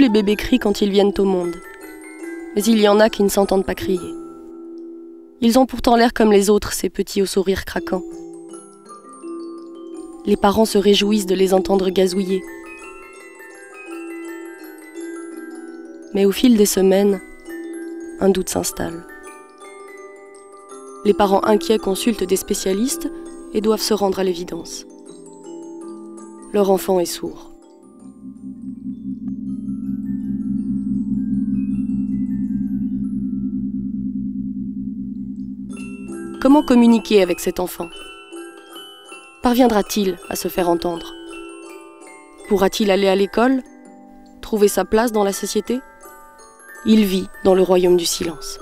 les bébés crient quand ils viennent au monde. Mais il y en a qui ne s'entendent pas crier. Ils ont pourtant l'air comme les autres, ces petits au sourire craquant. Les parents se réjouissent de les entendre gazouiller. Mais au fil des semaines, un doute s'installe. Les parents inquiets consultent des spécialistes et doivent se rendre à l'évidence. Leur enfant est sourd. Comment communiquer avec cet enfant? Parviendra-t-il à se faire entendre? Pourra-t-il aller à l'école? Trouver sa place dans la société? Il vit dans le royaume du silence.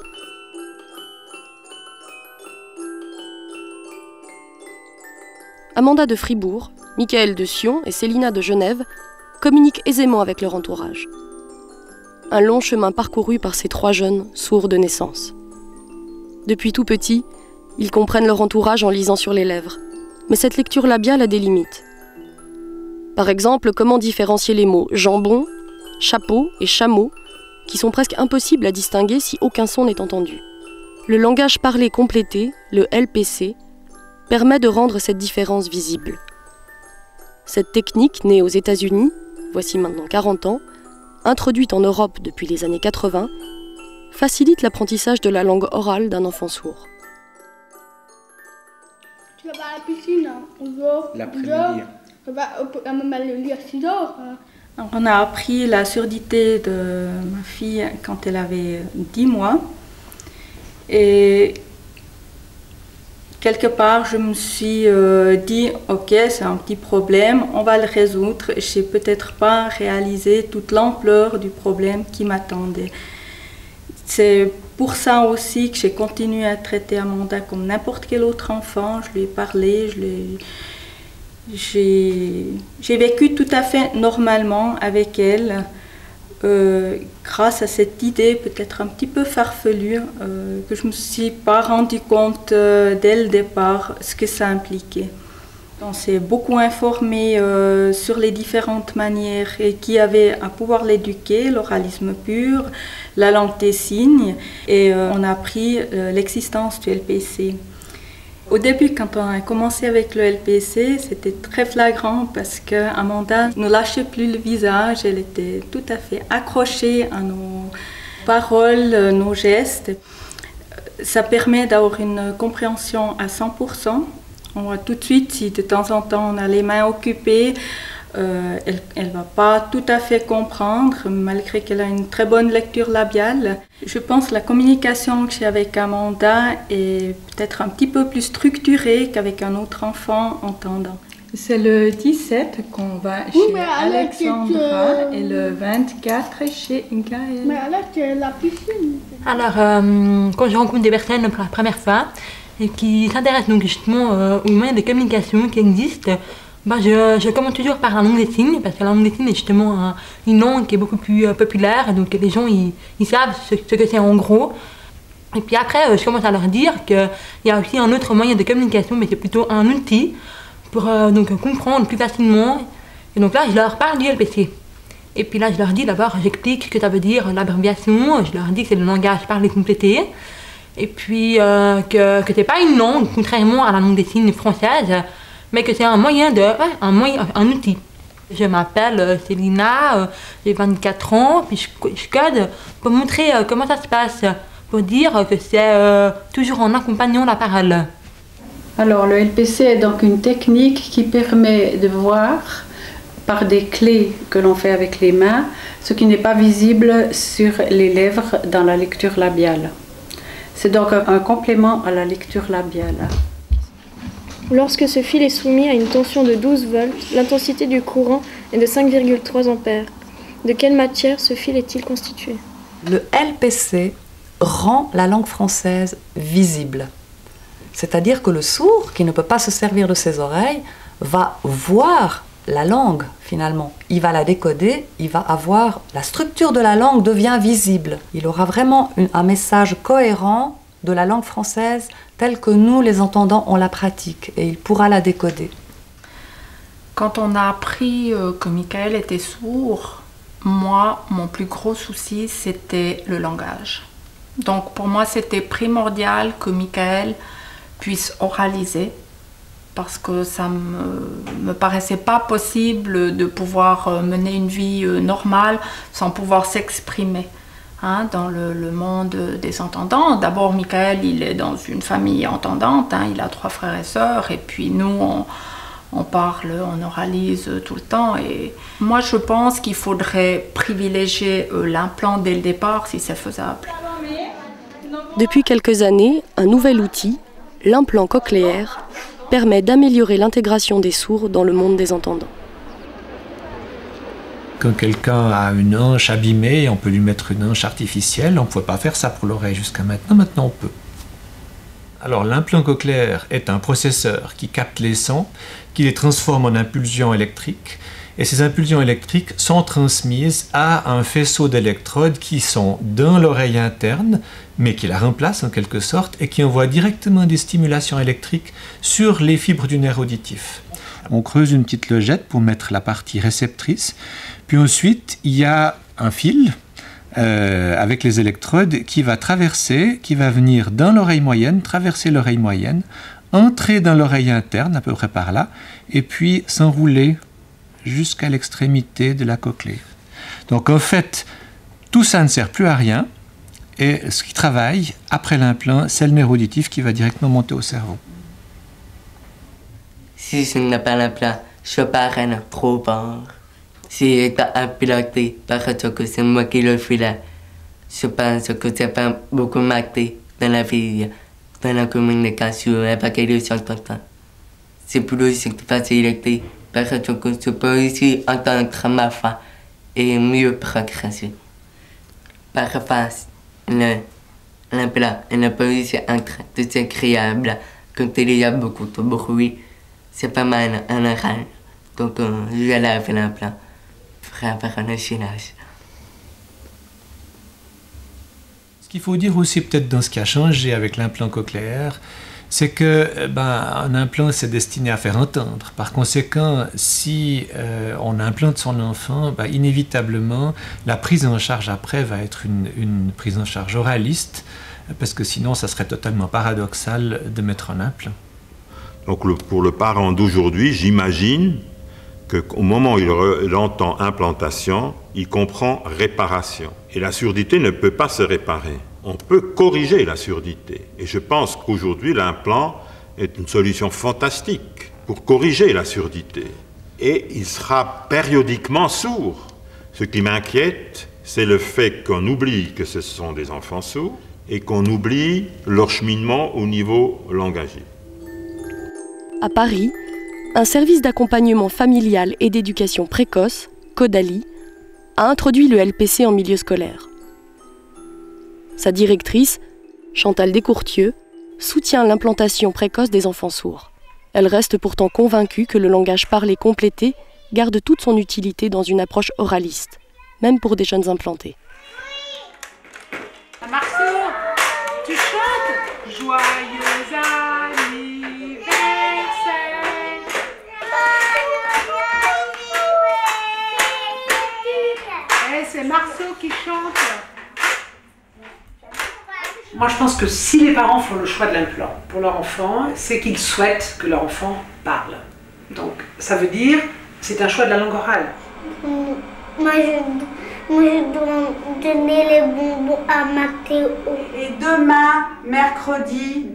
Amanda de Fribourg, Michael de Sion et Célina de Genève communiquent aisément avec leur entourage. Un long chemin parcouru par ces trois jeunes sourds de naissance. Depuis tout petit, ils comprennent leur entourage en lisant sur les lèvres. Mais cette lecture labiale a des limites. Par exemple, comment différencier les mots jambon, chapeau et chameau, qui sont presque impossibles à distinguer si aucun son n'est entendu. Le langage parlé complété, le LPC, permet de rendre cette différence visible. Cette technique, née aux États-Unis, voici maintenant 40 ans, introduite en Europe depuis les années 80, facilite l'apprentissage de la langue orale d'un enfant sourd. Tu vas à la piscine, l'après-midi. On a appris la surdité de ma fille quand elle avait 10 mois. Et quelque part, je me suis dit, ok, c'est un petit problème, on va le résoudre. Je n'ai peut-être pas réalisé toute l'ampleur du problème qui m'attendait. C'est pour ça aussi que j'ai continué à traiter Amanda comme n'importe quel autre enfant. Je lui ai parlé, j'ai vécu tout à fait normalement avec elle, grâce à cette idée peut-être un petit peu farfelue, que je ne me suis pas rendu compte dès le départ ce que ça impliquait. On s'est beaucoup informé sur les différentes manières et qui avait à pouvoir l'éduquer, l'oralisme pur, la langue des signes, et on a appris l'existence du LPC. Au début, quand on a commencé avec le LPC, c'était très flagrant parce qu'Amanda ne lâchait plus le visage, elle était tout à fait accrochée à nos paroles, nos gestes. Ça permet d'avoir une compréhension à 100%. On voit tout de suite si de temps en temps on a les mains occupées, elle ne va pas tout à fait comprendre, malgré qu'elle a une très bonne lecture labiale. Je pense que la communication que j'ai avec Amanda est peut-être un petit peu plus structurée qu'avec un autre enfant entendant. C'est le 17 qu'on va chez Alexandra et le 24 chez Gaël. Mais alors, c'est la piscine. Alors, quand je rencontre des personnes pour la première fois et qui s'intéressent donc justement aux moyens de communication qui existent, je commence toujours par la langue des signes, parce que la langue des signes est justement une langue qui est beaucoup plus populaire, donc les gens ils savent ce que c'est en gros. Et puis après, je commence à leur dire qu'il y a aussi un autre moyen de communication, mais c'est plutôt un outil pour donc comprendre plus facilement. Et donc là, je leur parle du LPC. Et puis là, je leur dis d'abord, j'explique ce que ça veut dire, l'abréviation, je leur dis que c'est le langage parlé complété. Et puis que c'est pas une langue, contrairement à la langue des signes française, mais que c'est un moyen un outil. Je m'appelle Célina, j'ai 24 ans, puis je code pour montrer comment ça se passe, pour dire que c'est toujours en accompagnant la parole. Alors le LPC est donc une technique qui permet de voir par des clés que l'on fait avec les mains, ce qui n'est pas visible sur les lèvres dans la lecture labiale. C'est donc un complément à la lecture labiale. Lorsque ce fil est soumis à une tension de 12 volts, l'intensité du courant est de 5,3 ampères. De quelle matière ce fil est-il constitué? Le LPC rend la langue française visible. C'est-à-dire que le sourd, qui ne peut pas se servir de ses oreilles, va voir la langue finalement. Il va la décoder, il va avoir... La structure de la langue devient visible. Il aura vraiment un message cohérent de la langue française telle que nous, les entendants, on la pratique, et il pourra la décoder. Quand on a appris que Michael était sourd, Moi, mon plus gros souci, c'était le langage. Donc pour moi, c'était primordial que Michael puisse oraliser parce que ça me paraissait pas possible de pouvoir mener une vie normale sans pouvoir s'exprimer dans le monde des entendants. D'abord, Michael, il est dans une famille entendante, il a 3 frères et sœurs, et puis nous, on parle, on oralise tout le temps. Et moi, je pense qu'il faudrait privilégier l'implant dès le départ, si c'est faisable. Depuis quelques années, un nouvel outil, l'implant cochléaire, permet d'améliorer l'intégration des sourds dans le monde des entendants. Quand quelqu'un a une hanche abîmée, on peut lui mettre une hanche artificielle. On ne pouvait pas faire ça pour l'oreille jusqu'à maintenant. Maintenant, on peut. Alors, l'implant cochléaire est un processeur qui capte les sons, qui les transforme en impulsions électriques. Et ces impulsions électriques sont transmises à un faisceau d'électrodes qui sont dans l'oreille interne, mais qui la remplacent en quelque sorte, et qui envoient directement des stimulations électriques sur les fibres du nerf auditif. On creuse une petite logette pour mettre la partie réceptrice, puis ensuite il y a un fil avec les électrodes qui va venir dans l'oreille moyenne, traverser l'oreille moyenne, entrer dans l'oreille interne, à peu près par là, et puis s'enrouler jusqu'à l'extrémité de la cochlée. Donc en fait, tout ça ne sert plus à rien, et ce qui travaille après l'implant, c'est le nerf auditif qui va directement monter au cerveau. Si je n'ai pas l'implant, je parle trop fort. Si je suis piloté parce que c'est moi qui le fais là, je pense que ça peut beaucoup m'aider dans la vie, dans la communication avec les entendants. C'est plus facile parce que je peux aussi entendre ma voix et mieux progresser. Parfois, l'implant et la police entre tout agréable quand il y a beaucoup de bruit. C'est pas mal en oral, donc je lave l'implant pour avoir un échange. Ce qu'il faut dire aussi peut-être dans ce qui a changé avec l'implant cochléaire, c'est que un implant c'est destiné à faire entendre. Par conséquent, si on implante son enfant, inévitablement la prise en charge après va être une prise en charge oraliste, parce que sinon ça serait totalement paradoxal de mettre un implant. Donc pour le parent d'aujourd'hui, j'imagine qu'au moment où il entend implantation, il comprend réparation. Et la surdité ne peut pas se réparer. On peut corriger la surdité. Et je pense qu'aujourd'hui, l'implant est une solution fantastique pour corriger la surdité. Et il sera périodiquement sourd. Ce qui m'inquiète, c'est le fait qu'on oublie que ce sont des enfants sourds et qu'on oublie leur cheminement au niveau langagier. À Paris, un service d'accompagnement familial et d'éducation précoce, Caudalie, a introduit le LPC en milieu scolaire. Sa directrice, Chantal Descourtieux, soutient l'implantation précoce des enfants sourds. Elle reste pourtant convaincue que le langage parlé complété garde toute son utilité dans une approche oraliste, même pour des jeunes implantés. Marceau, tu chantes joyeux anniversaire. C'est Marceau qui chante. Moi, je pense que si les parents font le choix de l'implant pour leur enfant, c'est qu'ils souhaitent que leur enfant parle. Donc, ça veut dire, c'est un choix de la langue orale. Moi, je dois donner les bonbons à Mathéo. Et demain, mercredi,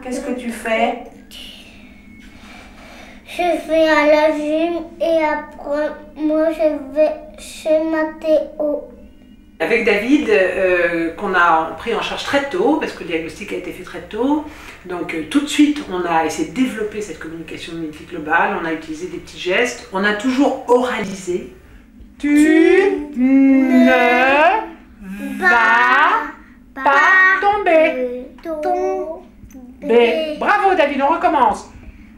qu'est-ce que tu fais? Je vais à la gym et après, moi, je vais chez Mathéo. Avec David, qu'on a pris en charge très tôt, parce que le diagnostic a été fait très tôt, donc tout de suite, on a essayé de développer cette communication multiglobale, on a utilisé des petits gestes, on a toujours oralisé. Tu ne vas pas tomber. Bravo David, on recommence.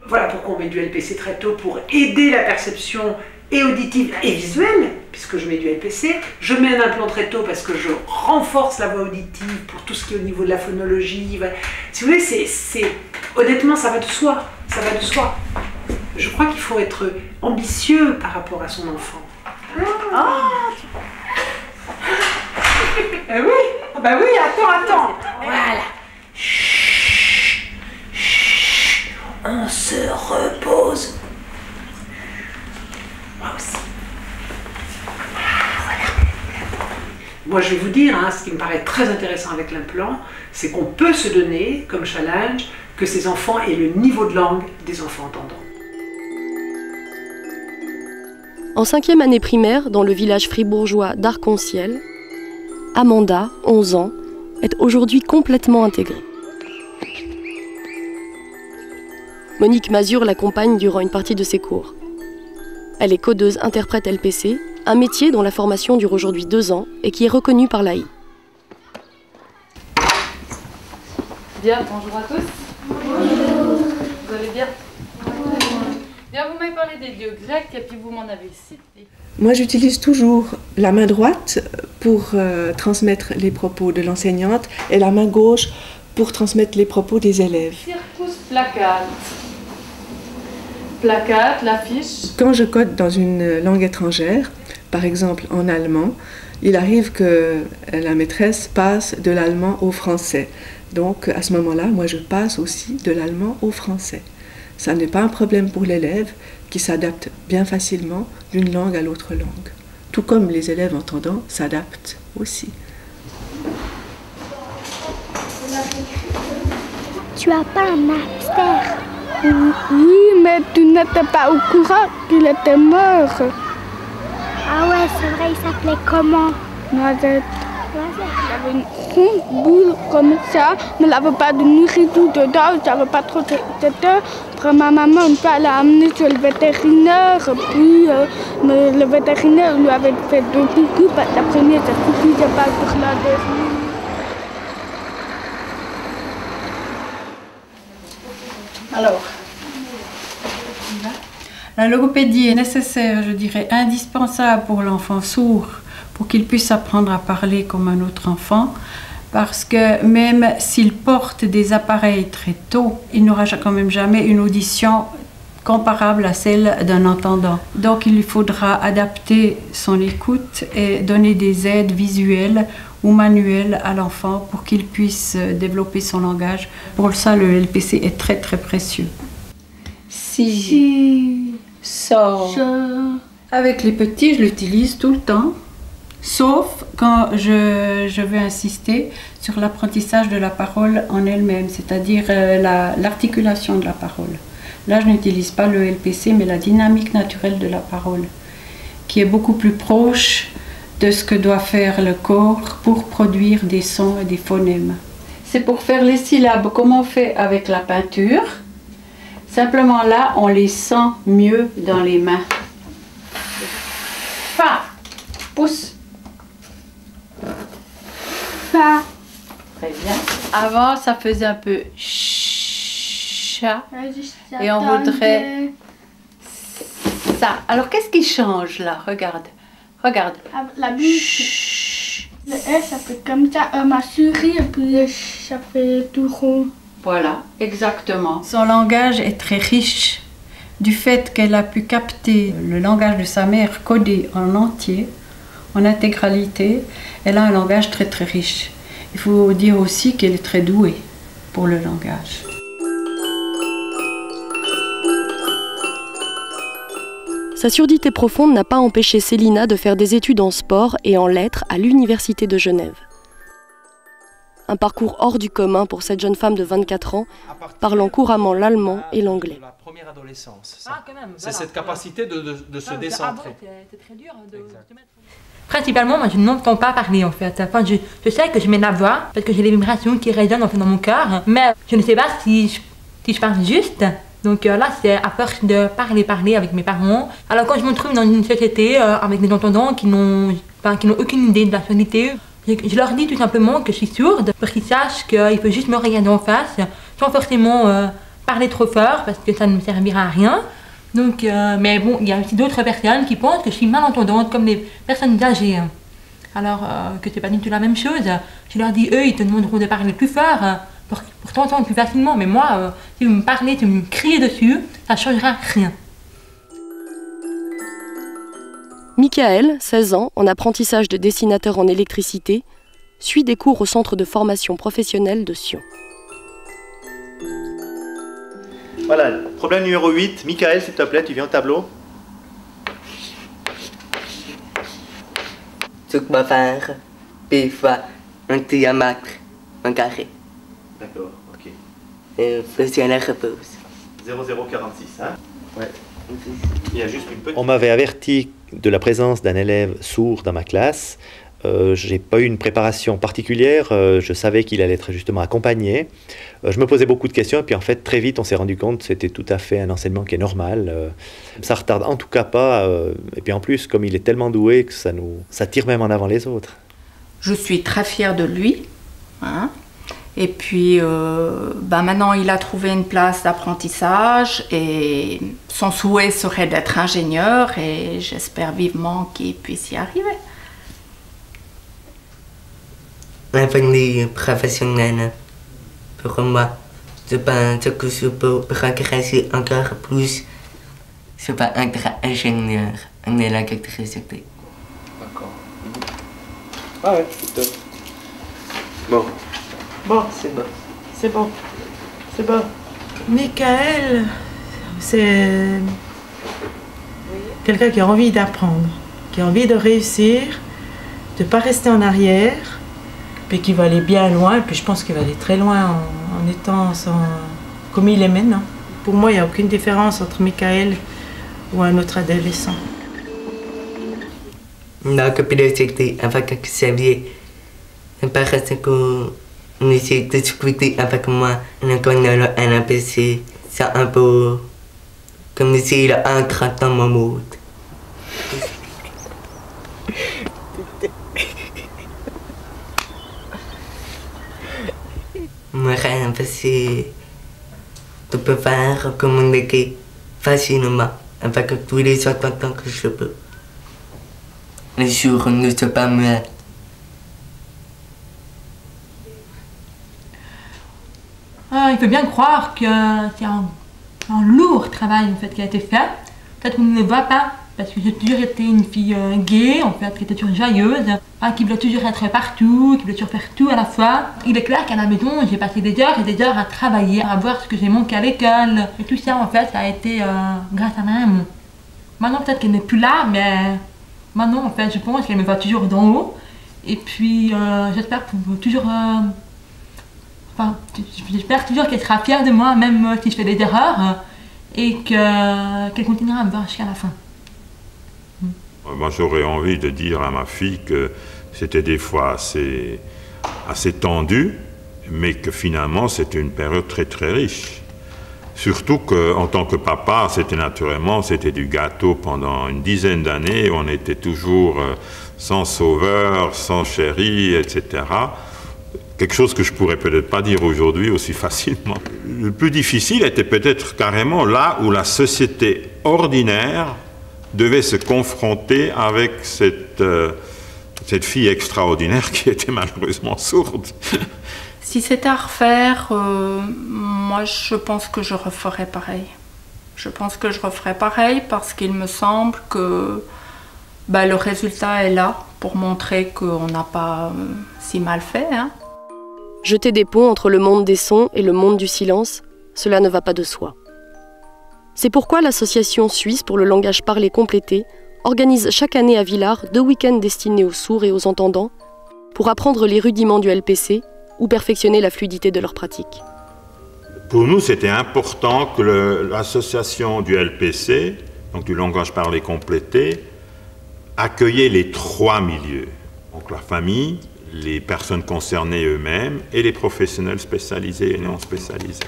Voilà pourquoi on met du LPC très tôt, pour aider la perception et auditive et visuelle, puisque je mets du LPC. Je mets un implant très tôt parce que je renforce la voix auditive pour tout ce qui est au niveau de la phonologie. Si vous voulez, honnêtement, ça va de soi. Ça va de soi. Je crois qu'il faut être ambitieux par rapport à son enfant. Oui, bah oui, attends. Voilà. On se repose. Moi aussi. Voilà. Moi, je vais vous dire, ce qui me paraît très intéressant avec l'implant, c'est qu'on peut se donner comme challenge que ces enfants aient le niveau de langue des enfants entendants. En 5e année primaire, dans le village fribourgeois d'Arc-en-Ciel, Amanda, 11 ans, est aujourd'hui complètement intégrée. Monique Mazur l'accompagne durant une partie de ses cours. Elle est codeuse interprète LPC, un métier dont la formation dure aujourd'hui 2 ans et qui est reconnu par l'AI. Bien, bonjour à tous. Bonjour. Vous allez bien? Bien, vous m'avez parlé des dieux grecs et puis vous m'en avez cité. Moi, j'utilise toujours la main droite pour transmettre les propos de l'enseignante et la main gauche pour transmettre les propos des élèves. Circus placate. Placate, l'affiche. Quand je code dans une langue étrangère, par exemple en allemand, il arrive que la maîtresse passe de l'allemand au français. Donc à ce moment-là, moi je passe aussi de l'allemand au français. Ça n'est pas un problème pour l'élève qui s'adapte bien facilement d'une langue à l'autre langue. Tout comme les élèves entendants s'adaptent aussi. Tu as pas un hamster? Oui, mais tu n'étais pas au courant qu'il était mort. Ah ouais, c'est vrai, il s'appelait comment? Noisette. Il avait une ronde boule comme ça, mais il n'avait pas de nourriture dedans, il n'avait pas trop de téteux. Après ma maman, une fois, elle l'a amené chez le vétérinaire, puis le vétérinaire lui avait fait 2 coucous, parce que la première ça suffisait pas pour la dernière. Alors, la logopédie est nécessaire, je dirais indispensable pour l'enfant sourd, pour qu'il puisse apprendre à parler comme un autre enfant, parce que même s'il porte des appareils très tôt, il n'aura quand même jamais une audition comparable à celle d'un entendant. Donc il faudra adapter son écoute et donner des aides visuelles ou manuelles à l'enfant pour qu'il puisse développer son langage. Pour ça, le LPC est très très précieux. Si, so. Avec les petits, je l'utilise tout le temps, sauf quand je veux insister sur l'apprentissage de la parole en elle-même, c'est-à-dire l'articulation de la parole. Là, je n'utilise pas le LPC, mais la dynamique naturelle de la parole, qui est beaucoup plus proche de ce que doit faire le corps pour produire des sons et des phonèmes. C'est pour faire les syllabes comme on fait avec la peinture. Simplement là, on les sent mieux dans les mains. Fa, pouce. Fa. Très bien. Avant, ça faisait un peu chat. Et on voudrait ça. Alors, qu'est-ce qui change là? Regarde. Regarde. La bouche. Le S, ça fait comme ça. Ma souris, et puis le ch, ça fait tout rond. Voilà, exactement. Son langage est très riche du fait qu'elle a pu capter le langage de sa mère codé en entier, en intégralité. Elle a un langage très très riche. Il faut dire aussi qu'elle est très douée pour le langage. Sa surdité profonde n'a pas empêché Célina de faire des études en sport et en lettres à l'Université de Genève. Un parcours hors du commun pour cette jeune femme de 24 ans, parlant couramment l'allemand et l'anglais. La première adolescence, c'est cette capacité de se décentrer. Principalement, moi je n'entends pas parler en fait. Enfin, je sais que je mets la voix parce que j'ai les vibrations qui résonnent en fait dans mon cœur, mais je ne sais pas si je parle juste. Donc là, c'est à force de parler avec mes parents. Alors quand je me trouve dans une société avec des entendants qui n'ont aucune idée de la surdité, je leur dis tout simplement que je suis sourde pour qu'ils sachent qu'il faut juste me regarder en face sans forcément parler trop fort parce que ça ne me servira à rien. Donc, mais bon, il y a aussi d'autres personnes qui pensent que je suis malentendante comme les personnes âgées. Alors que c'est pas du tout la même chose. Je leur dis, eux, ils te demanderont de parler plus fort pour t'entendre plus facilement. Mais moi, si vous me parlez, si vous me criez dessus, ça ne changera rien. Michael, 16 ans, en apprentissage de dessinateur en électricité, suit des cours au centre de formation professionnelle de Sion. Voilà, problème numéro 8. Michael, s'il te plaît, tu viens au tableau. Ce qu'on va faire, P fois un diamètre, un carré. D'accord, ok. Et plus la repose. 0046, hein? Ouais. Il y a juste une petite... On m'avait averti de la présence d'un élève sourd dans ma classe. Je n'ai pas eu une préparation particulière. Je savais qu'il allait être justement accompagné. Je me posais beaucoup de questions et puis en fait très vite on s'est rendu compte que c'était tout à fait un enseignement qui est normal. Ça retarde en tout cas pas. Et puis en plus comme il est tellement doué que ça tire même en avant les autres. Je suis très fière de lui. Hein. Et puis maintenant il a trouvé une place d'apprentissage et son souhait serait d'être ingénieur et j'espère vivement qu'il puisse y arriver. L'avenir professionnel, pour moi, je pense que je peux progresser encore plus. Je vais être ingénieur en électricité. D'accord. Ah ouais, top. Bon. Bon, c'est bon. C'est bon. C'est bon. Michael, c'est quelqu'un qui a envie d'apprendre, qui a envie de réussir, de ne pas rester en arrière. Puis qui va aller bien loin, et puis je pense qu'il va aller très loin en étant comme il est maintenant. Pour moi, il n'y a aucune différence entre Michael ou un autre adolescent. La curiosité avec Xavier, parce qu'on essaie de discuter avec moi, on connaît le LPC, c'est un peu comme s'il entre dans mon monde. Mon rêve, c'est de pouvoir communiquer facilement avec tous les autres tant que je peux. Les jours ne sont pas mieux. Il faut bien croire que c'est un lourd travail en fait, qui a été fait. Peut-être qu'on ne le voit pas, parce que j'ai toujours été une fille gaie, en fait, qui était toujours joyeuse, qui voulait toujours être partout, qui voulait toujours faire tout à la fois. Il est clair qu'à la maison, j'ai passé des heures et des heures à travailler, à voir ce que j'ai manqué à l'école. Et tout ça, en fait, ça a été grâce à ma maman. Maintenant, peut-être qu'elle n'est plus là, mais maintenant, en fait, je pense qu'elle me voit toujours d'en haut. Et puis, j'espère toujours... j'espère toujours qu'elle sera fière de moi, même si je fais des erreurs, et qu'elle continuera à me voir jusqu'à la fin. Moi, j'aurais envie de dire à ma fille que c'était des fois assez tendu, mais que finalement, c'était une période très très riche. Surtout qu'en tant que papa, c'était du gâteau pendant une dizaine d'années. On était toujours sans sauveur, sans chéri, etc. Quelque chose que je pourrais peut-être pas dire aujourd'hui aussi facilement. Le plus difficile était peut-être carrément là où la société ordinaire devait se confronter avec cette fille extraordinaire qui était malheureusement sourde. Si c'était à refaire, moi je pense que je referais pareil. Je pense que je referais pareil parce qu'il me semble que le résultat est là pour montrer qu'on n'a pas si mal fait. Hein. Jeter des ponts entre le monde des sons et le monde du silence, cela ne va pas de soi. C'est pourquoi l'association suisse pour le langage parlé complété organise chaque année à Villars 2 week-ends destinés aux sourds et aux entendants pour apprendre les rudiments du LPC ou perfectionner la fluidité de leur pratique. Pour nous, c'était important que l'association du LPC, donc du langage parlé complété, accueillait les 3 milieux. Donc la famille, les personnes concernées eux-mêmes et les professionnels spécialisés et non spécialisés.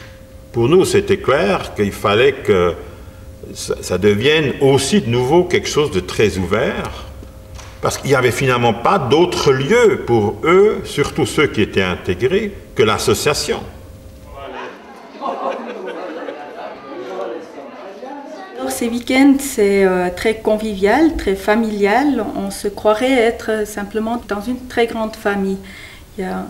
Pour nous, c'était clair qu'il fallait que ça devienne aussi de nouveau quelque chose de très ouvert, parce qu'il n'y avait finalement pas d'autre lieu pour eux, surtout ceux qui étaient intégrés, que l'association. Alors ces week-ends, c'est très convivial, très familial. On se croirait être simplement dans une très grande famille. Il y a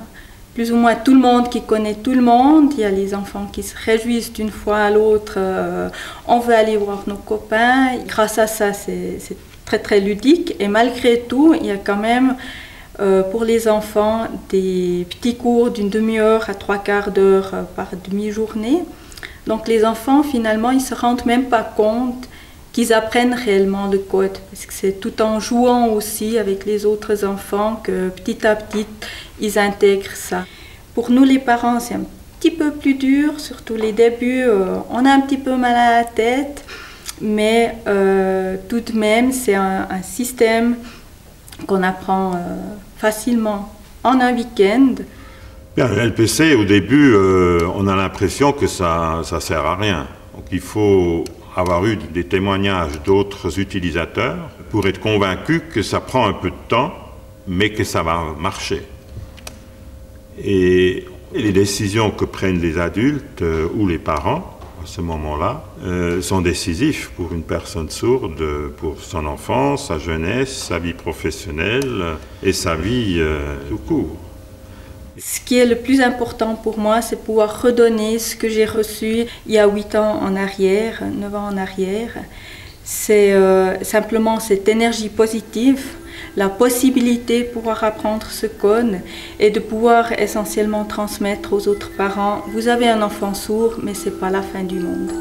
plus ou moins tout le monde qui connaît tout le monde. Il y a les enfants qui se réjouissent d'une fois à l'autre. On veut aller voir nos copains. Grâce à ça, c'est très très ludique. Et malgré tout, il y a quand même pour les enfants des petits cours d'une demi-heure à 3/4 d'heure par demi-journée. Donc les enfants, finalement, ils ne se rendent même pas compte qu'ils apprennent réellement le code, parce que c'est tout en jouant aussi avec les autres enfants que petit à petit, ils intègrent ça. Pour nous les parents, c'est un petit peu plus dur, surtout les débuts, on a un petit peu mal à la tête, mais tout de même, c'est un système qu'on apprend facilement en un week-end. Bien, le LPC, au début, on a l'impression que ça ne sert à rien. Donc il faut avoir eu des témoignages d'autres utilisateurs pour être convaincu que ça prend un peu de temps, mais que ça va marcher. Et les décisions que prennent les adultes ou les parents, à ce moment-là, sont décisives pour une personne sourde, pour son enfance, sa jeunesse, sa vie professionnelle et sa vie tout court. Ce qui est le plus important pour moi, c'est pouvoir redonner ce que j'ai reçu il y a 8 ans en arrière, 9 ans en arrière. C'est simplement cette énergie positive, la possibilité de pouvoir apprendre ce code et de pouvoir essentiellement transmettre aux autres parents. Vous avez un enfant sourd, mais ce n'est pas la fin du monde.